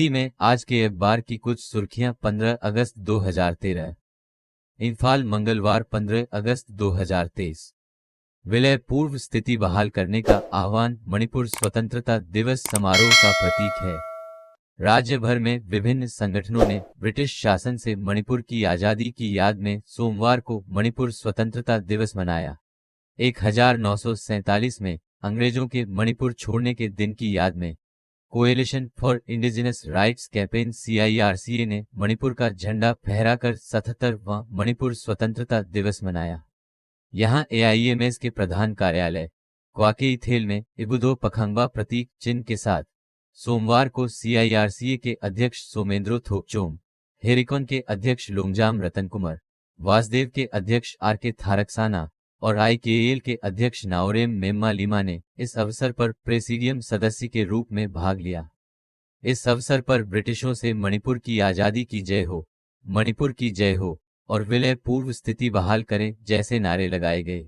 हिंदी में आज के अखबार की कुछ सुर्खियां 15 अगस्त 2013। इंफाल मंगलवार 15 अगस्त 2023। विलय पूर्व स्थिति बहाल करने का आह्वान मणिपुर स्वतंत्रता दिवस समारोह का प्रतीक है। राज्य भर में विभिन्न संगठनों ने ब्रिटिश शासन से मणिपुर की आजादी की याद में सोमवार को मणिपुर स्वतंत्रता दिवस मनाया। 1947 में अंग्रेजों के मणिपुर छोड़ने के दिन की याद में coalition for indigenous rights campaign CIRCA ने मणिपुर का झंडा फहराकर 77वां मणिपुर स्वतंत्रता दिवस मनाया। यहां AIMS के प्रधान कार्यालय क्वाकेईथेल में इबुदो पखंगवा प्रतीक चिन्ह के साथ सोमवार को CIRCA के अध्यक्ष सोमेंद्रो थोकचोम, हेरिकॉन के अध्यक्ष लोंगजाम रतन कुमार, वासुदेव के अध्यक्ष RK थारकसाना और IKL के अध्यक्ष नाओरेम मेम्मा लीमा ने इस अवसर पर प्रेसिडियम सदस्य के रूप में भाग लिया। इस अवसर पर ब्रिटिशों से मणिपुर की आजादी की जय हो, मणिपुर की जय हो और विलय पूर्व स्थिति बहाल करें जैसे नारे लगाए गए।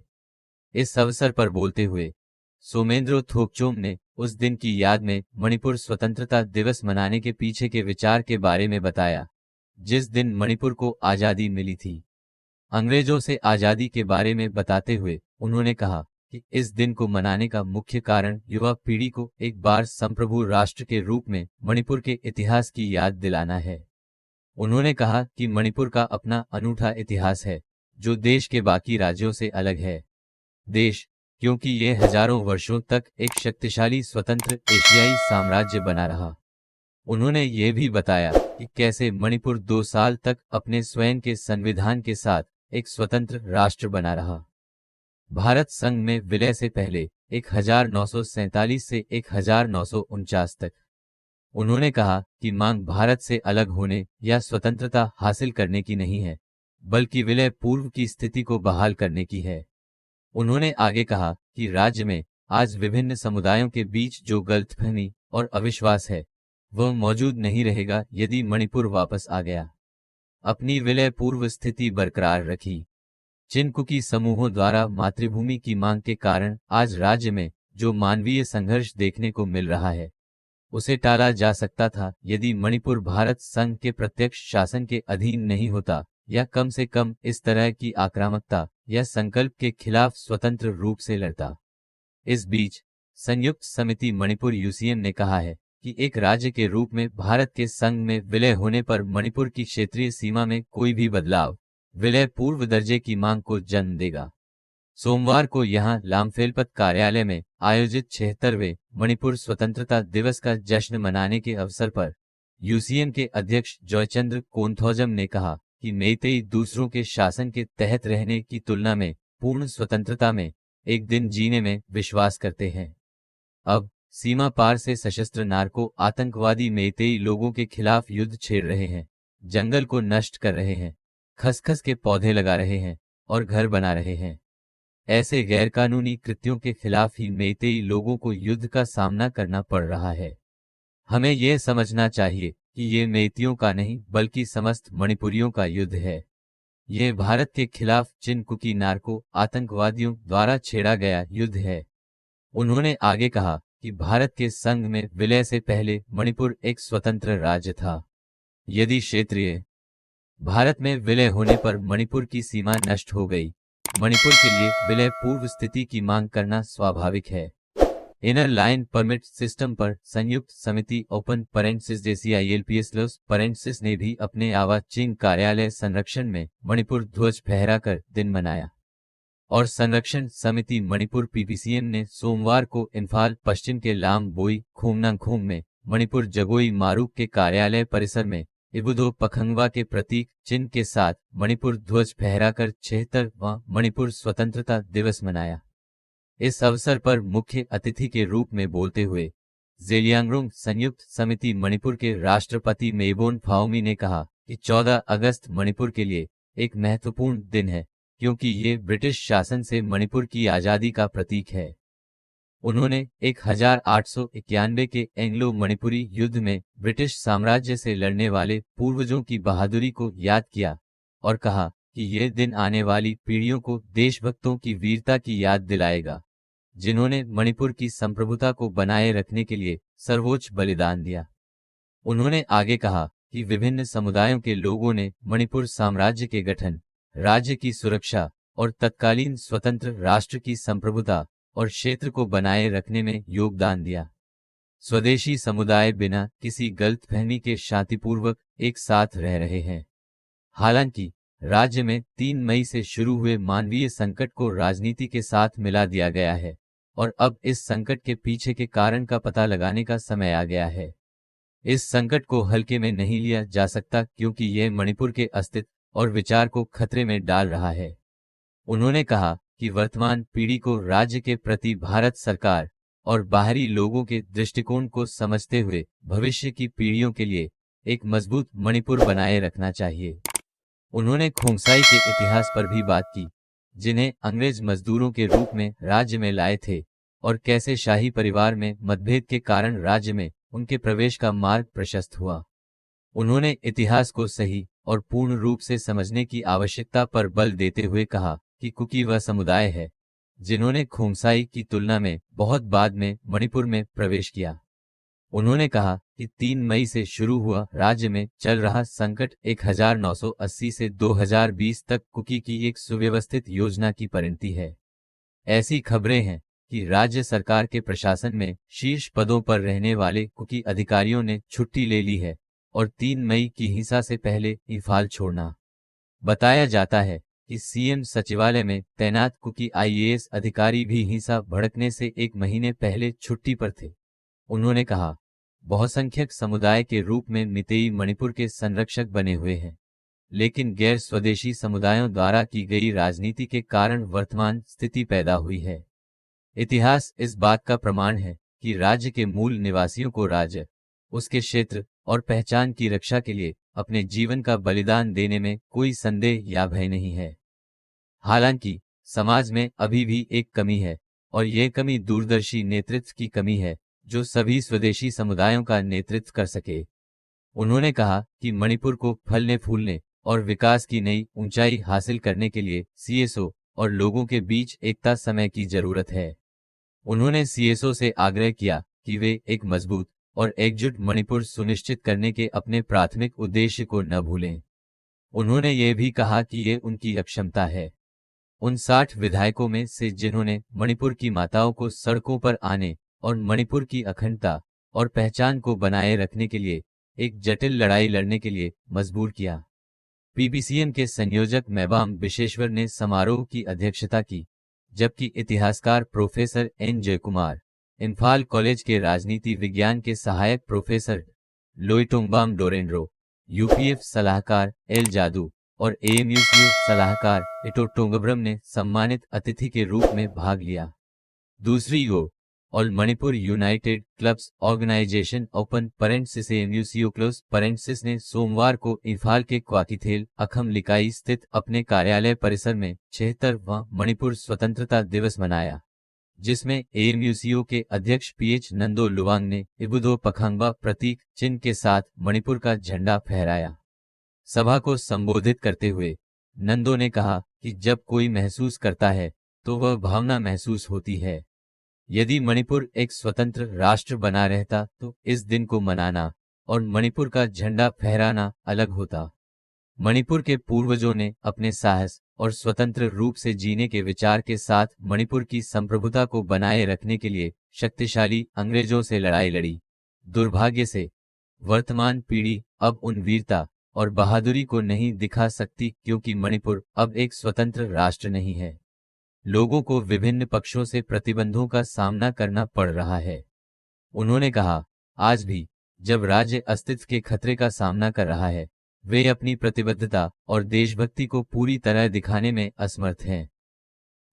इस अवसर पर बोलते हुए सोमेंद्रो थोकचोम ने उस दिन की याद में मणिपुर स्वतंत्रता दिवस मनाने के पीछे के विचार के बारे में बताया, जिस दिन मणिपुर को आजादी मिली थी। अंग्रेजों से आजादी के बारे में बताते हुए उन्होंने कहा कि इस दिन को मनाने का मुख्य कारण युवा पीढ़ी को एक बार संप्रभु राष्ट्र के रूप में मणिपुर के इतिहास की याद दिलाना है। उन्होंने कहा कि मणिपुर का अपना अनूठा इतिहास है जो देश के बाकी राज्यों से अलग है। देश क्योंकि ये हजारों वर्षों तक एक शक्तिशाली स्वतंत्र एशियाई साम्राज्य बना रहा। उन्होंने ये भी बताया कि कैसे मणिपुर 2 साल तक अपने स्वयं के संविधान के साथ एक स्वतंत्र राष्ट्र बना रहा। भारत संघ में विलय से पहले 1947 से 1949 तक। उन्होंने कहा कि मांग भारत से अलग होने या स्वतंत्रता हासिल करने की नहीं है, बल्कि विलय पूर्व की स्थिति को बहाल करने की है। उन्होंने आगे कहा कि राज्य में आज विभिन्न समुदायों के बीच जो गलतफहमी और अविश्वास है वह मौजूद नहीं रहेगा यदि मणिपुर वापस आ गया। अपनी विलय पूर्व स्थिति बरकरार रखी। चिनकुकी समूहों द्वारा मातृभूमि की मांग के कारण आज राज्य में जो मानवीय संघर्ष देखने को मिल रहा है उसे टाला जा सकता था यदि मणिपुर भारत संघ के प्रत्यक्ष शासन के अधीन नहीं होता या कम से कम इस तरह की आक्रामकता या संकल्प के खिलाफ स्वतंत्र रूप से लड़ता। इस बीच संयुक्त समिति मणिपुर UCM ने कहा है कि एक राज्य के रूप में भारत के संघ में विलय होने पर मणिपुर की क्षेत्रीय सीमा में कोई भी बदलाव विलय पूर्व दर्जे की मांग को जन्म देगा। सोमवार को यहां लामफेलपत कार्यालय में आयोजित 76वें मणिपुर स्वतंत्रता दिवस का जश्न मनाने के अवसर पर UCM के अध्यक्ष जॉयचंद्र कोनथौजम ने कहा कि मेइतेई दूसरों के शासन के तहत रहने की तुलना में पूर्ण स्वतंत्रता में एक दिन जीने में विश्वास करते हैं। अब सीमा पार से सशस्त्र नार्को आतंकवादी मेइतेई लोगों के खिलाफ युद्ध छेड़ रहे हैं, जंगल को नष्ट कर रहे हैं, खसखस के पौधे लगा रहे हैं और घर बना रहे हैं। ऐसे गैरकानूनी कृत्यों के खिलाफ ही मेइतेई लोगों को युद्ध का सामना करना पड़ रहा है। हमें यह समझना चाहिए कि ये मेइतियों का नहीं बल्कि समस्त मणिपुरियों का युद्ध है। यह भारत के खिलाफ चिनकुकी नार्को आतंकवादियों द्वारा छेड़ा गया युद्ध है। उन्होंने आगे कहा कि भारत के संघ में विलय से पहले मणिपुर एक स्वतंत्र राज्य था। यदि क्षेत्रीय भारत में विलय होने पर मणिपुर की सीमा नष्ट हो गई, मणिपुर के लिए विलय पूर्व स्थिति की मांग करना स्वाभाविक है। इनर लाइन परमिट सिस्टम पर संयुक्त समिति ओपन पेरेंथिसिस JCILPS पेरेंथिसिस ने भी अपने आवा चिंग कार्यालय संरक्षण में मणिपुर ध्वज फहराकर दिन मनाया और संरक्षण समिति मणिपुर PPCM ने सोमवार को इम्फाल पश्चिम के लाम बोई खोमनांगखोम में मणिपुर जगोई मारूक के कार्यालय परिसर में इबुदो पखंगवा के प्रतीक चिन्ह के साथ मणिपुर ध्वज फहराकर 76वां मणिपुर स्वतंत्रता दिवस मनाया। इस अवसर पर मुख्य अतिथि के रूप में बोलते हुए ज़ेलियांगरोंग संयुक्त समिति मणिपुर के राष्ट्रपति मेबोन फाओमी ने कहा कि 14 अगस्त मणिपुर के लिए एक महत्वपूर्ण दिन है क्योंकि ये ब्रिटिश शासन से मणिपुर की आजादी का प्रतीक है। उन्होंने 1891 के एंग्लो मणिपुरी युद्ध में ब्रिटिश साम्राज्य से लड़ने वाले पूर्वजों की बहादुरी को याद किया और कहा कि यह दिन आने वाली पीढ़ियों को देशभक्तों की वीरता की याद दिलाएगा, जिन्होंने मणिपुर की संप्रभुता को बनाए रखने के लिए सर्वोच्च बलिदान दिया। उन्होंने आगे कहा कि विभिन्न समुदायों के लोगों ने मणिपुर साम्राज्य के गठन, राज्य की सुरक्षा और तत्कालीन स्वतंत्र राष्ट्र की संप्रभुता और क्षेत्र को बनाए रखने में योगदान दिया। स्वदेशी समुदाय बिना किसी गलतफहमी के शांतिपूर्वक एक साथ रह रहे हैं। हालांकि राज्य में 3 मई से शुरू हुए मानवीय संकट को राजनीति के साथ मिला दिया गया है और अब इस संकट के पीछे के कारण का पता लगाने का समय आ गया है। इस संकट को हल्के में नहीं लिया जा सकता क्योंकि यह मणिपुर के अस्तित्व और विचार को खतरे में डाल रहा है। उन्होंने कहा कि वर्तमान पीढ़ी को राज्य के प्रति भारत सरकार और बाहरी लोगों के दृष्टिकोण को समझते हुए भविष्य की पीढ़ियों के लिए एक मजबूत मणिपुर बनाए रखना चाहिए। उन्होंने खोंगसाई के इतिहास पर भी बात की, जिन्हें अंग्रेज मजदूरों के रूप में राज्य में लाए थे और कैसे शाही परिवार में मतभेद के कारण राज्य में उनके प्रवेश का मार्ग प्रशस्त हुआ। उन्होंने इतिहास को सही और पूर्ण रूप से समझने की आवश्यकता पर बल देते हुए कहा कि कुकी वह समुदाय है जिन्होंने खोंगसाई की तुलना में बहुत बाद में मणिपुर में प्रवेश किया। उन्होंने कहा कि 3 मई से शुरू हुआ राज्य में चल रहा संकट 1980 से 2020 तक कुकी की एक सुव्यवस्थित योजना की परिणति है। ऐसी खबरें हैं कि राज्य सरकार के प्रशासन में शीर्ष पदों पर रहने वाले कुकी अधिकारियों ने छुट्टी ले ली है और 3 मई की हिंसा से पहले इम्फाल छोड़ना। बताया जाता है कि सीएम सचिवालय में तैनात कुकी आईएएस अधिकारी भी हिंसा भड़कने से 1 महीने पहले छुट्टी पर थे। उन्होंने कहा, बहुसंख्यक समुदाय के रूप में मितेई मणिपुर के संरक्षक बने हुए हैं, लेकिन गैर स्वदेशी समुदायों द्वारा की गई राजनीति के कारण वर्तमान स्थिति पैदा हुई है। इतिहास इस बात का प्रमाण है कि राज्य के मूल निवासियों को राज्य, उसके क्षेत्र और पहचान की रक्षा के लिए अपने जीवन का बलिदान देने में कोई संदेह या भय नहीं है। हालांकि समाज में अभी भी एक कमी है और यह कमी दूरदर्शी नेतृत्व की कमी है जो सभी स्वदेशी समुदायों का नेतृत्व कर सके। उन्होंने कहा कि मणिपुर को फलने फूलने और विकास की नई ऊंचाई हासिल करने के लिए सीएसओ और लोगों के बीच एकता समय की जरूरत है। उन्होंने सीएसओ से आग्रह किया कि वे एक मजबूत और एकजुट मणिपुर सुनिश्चित करने के अपने प्राथमिक उद्देश्य को न भूलें। उन्होंने ये भी कहा कि ये उनकी अक्षमता है। उन 60 विधायकों में से जिन्होंने मणिपुर की माताओं को सड़कों पर आने और मणिपुर की अखंडता और पहचान को बनाए रखने के लिए एक जटिल लड़ाई लड़ने के लिए मजबूर किया। पीपीसीएम के संयोजक मैबाम विश्वेश्वर ने समारोह की अध्यक्षता की, जबकि इतिहासकार professor N Jayakumar, Imphal college के राजनीति विज्ञान के सहायक प्रोफेसर लोइटोंगबाम डोरेंड्रो, यूपीएफ सलाहकार एल जादू और एएमयूसीयू सलाहकार इटो टोंगब्रम ने सम्मानित अतिथि के रूप में भाग लिया। दूसरी ओर all Manipur united clubs organization open parenthesis AMUCU close parenthesis ने सोमवार को इम्फाल के क्वाकिथेल अखम लिकाई स्थित अपने कार्यालय परिसर में 76वां मणिपुर स्वतंत्रता दिवस मनाया, जिसमें एएमयूसीयू के अध्यक्ष पीएच नंदो लुवांग ने इबुदो पखांगबा प्रतीक चिन्ह के साथ मणिपुर का झंडा फहराया। सभा को संबोधित करते हुए नंदो ने कहा कि जब कोई महसूस करता है तो वह भावना महसूस होती है। यदि मणिपुर एक स्वतंत्र राष्ट्र बना रहता तो इस दिन को मनाना और मणिपुर का झंडा फहराना अलग होता। मणिपुर के पूर्वजों ने अपने साहस और स्वतंत्र रूप से जीने के विचार के साथ मणिपुर की संप्रभुता को बनाए रखने के लिए शक्तिशाली अंग्रेजों से लड़ाई लड़ी। दुर्भाग्य से वर्तमान पीढ़ी अब उन वीरता और बहादुरी को नहीं दिखा सकती क्योंकि मणिपुर अब एक स्वतंत्र राष्ट्र नहीं है। लोगों को विभिन्न पक्षों से प्रतिबंधों का सामना करना पड़ रहा है। उन्होंने कहा, आज भी जब राज्य अस्तित्व के खतरे का सामना कर रहा है, वे अपनी प्रतिबद्धता और देशभक्ति को पूरी तरह दिखाने में असमर्थ हैं।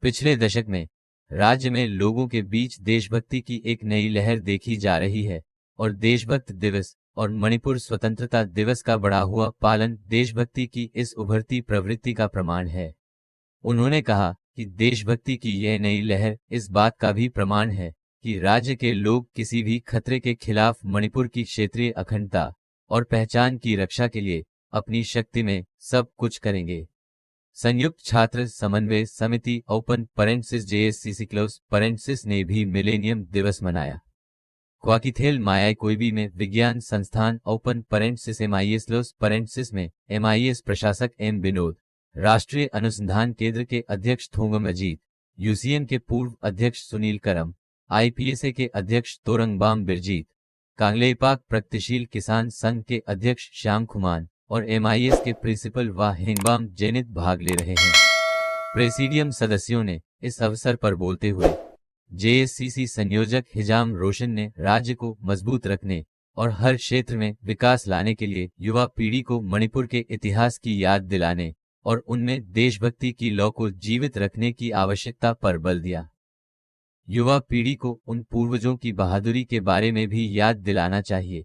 पिछले दशक में राज्य में लोगों के बीच देशभक्ति की एक नई लहर देखी जा रही है और देशभक्त दिवस और मणिपुर स्वतंत्रता दिवस का बढ़ा हुआ पालन देशभक्ति की इस उभरती प्रवृत्ति का प्रमाण है। उन्होंने कहा कि देशभक्ति की यह नई लहर इस बात का भी प्रमाण है कि राज्य के लोग किसी भी खतरे के खिलाफ मणिपुर की क्षेत्रीय अखंडता और पहचान की रक्षा के लिए अपनी शक्ति में सब कुछ करेंगे। संयुक्त छात्र समन्वय समिति ओपन पेरेंथेसिस जेएससीसी क्लोज पेरेंथेसिस ने भी मिलेनियम दिवस मनाया। क्वाकिथेल मायाई कोईबी में विज्ञान संस्थान ओपन परेंटसिस MIS लोस परेंटसिस में MIS प्रशासक एम विनोद, राष्ट्रीय अनुसंधान केंद्र के अध्यक्ष थोंगम अजीत, UCN के पूर्व अध्यक्ष सुनील करम, IPSA के अध्यक्ष तोरंगबाम बिरजीत, कांगलेपाक प्रगतिशील किसान संघ के अध्यक्ष श्याम खुमान और MIS के प्रिंसिपल व हेंगबाम जेनित भाग ले रहे हैं। प्रेसिडियम सदस्यों ने इस अवसर पर बोलते हुए JSCC संयोजक हिजाम रोशन ने राज्य को मजबूत रखने और हर क्षेत्र में विकास लाने के लिए युवा पीढ़ी को मणिपुर के इतिहास की याद दिलाने और उनमें देशभक्ति की लौ को जीवित रखने की आवश्यकता पर बल दिया। युवा पीढ़ी को उन पूर्वजों की बहादुरी के बारे में भी याद दिलाना चाहिए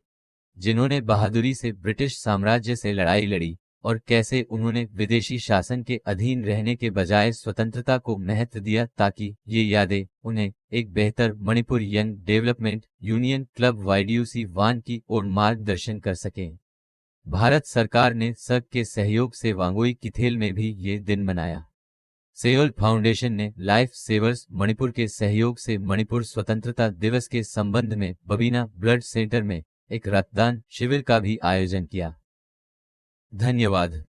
जिन्होंने बहादुरी से ब्रिटिश साम्राज्य से लड़ाई लड़ी और कैसे उन्होंने विदेशी शासन के अधीन रहने के बजाय स्वतंत्रता को महत्व दिया ताकि ये यादें उन्हें एक बेहतर Manipur young development union club YDUC-1 की ओर मार्गदर्शन कर सकें। भारत सरकार ने SAG के सहयोग से वांगोई किथेल में भी ये दिन मनाया। सेओल फाउंडेशन ने लाइफ सेवर्स मणिपुर के सहयोग से मणिपुर स्वतंत्रता दिवस के संबंध में बबीना ब्लड सेंटर में एक रक्तदान शिविर का भी आयोजन किया। धन्यवाद।